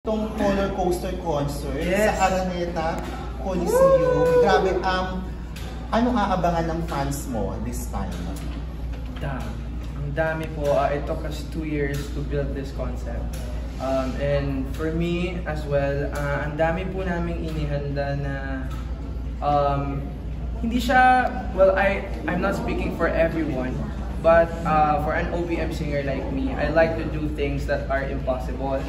Itong roller coaster concert yes, sa Araneta Coliseum. Grabe, anong aabangan ng fans mo this time? Ang dami po. It took us 2 years to build this concept. And for me as well, ang dami po naming inihanda na hindi siya, well, I'm not speaking for everyone, but for an OPM singer like me, I like to do things that are impossible,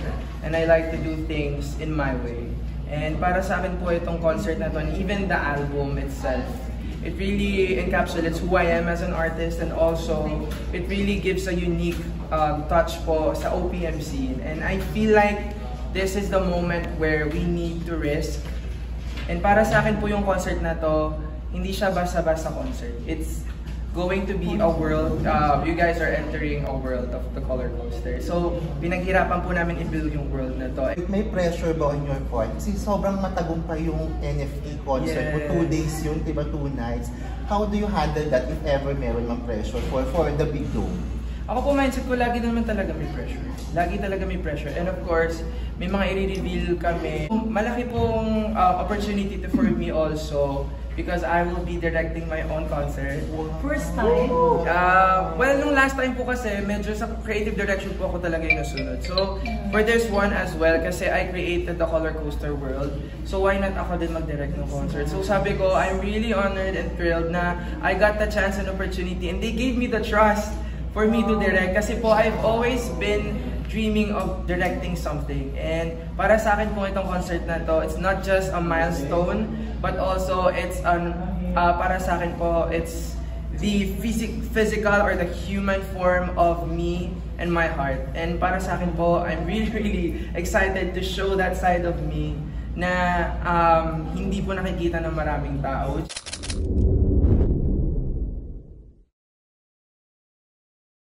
and I like to do things in my way. And para sa akin po itong concert na to, and even the album itself, it really encapsulates who I am as an artist, and also it really gives a unique touch po sa OPM scene. And I feel like this is the moment where we need to risk. And para sa akin po yung concert na to, hindi siya basta-basta concert. It's going to be a world, you guys are entering a world of the color coaster. So, pinaghirapan po namin i-build yung world na to. May pressure ba on your part? Kasi sobrang matagumpay yung NFT concert mo. 2 days yun, diba 2 nights. How do you handle that if ever meron mang pressure for the big dome? Ako po, mindset ko, lagi naman talaga may pressure. Lagi talaga may pressure. And of course, may mga i-reveal kami. Malaki pong opportunity for me also, because I will be directing my own concert. First time? Well, nung last time po kasi, medyo sa creative direction po ako talaga yung nasunod. So, for this one as well, kasi I created the Color Coaster world, so why not ako din mag-direct ng concert? So sabi ko, I'm really honored and thrilled na I got the chance and opportunity, and they gave me the trust for me to direct. Kasi po, I've always been dreaming of directing something. And para sa akin po itong concert na to, it's not just a milestone, but also it's para sa akin po, it's the physical or the human form of me and my heart. And para sa akin po, I'm really excited to show that side of me na hindi po nakikita ng maraming tao.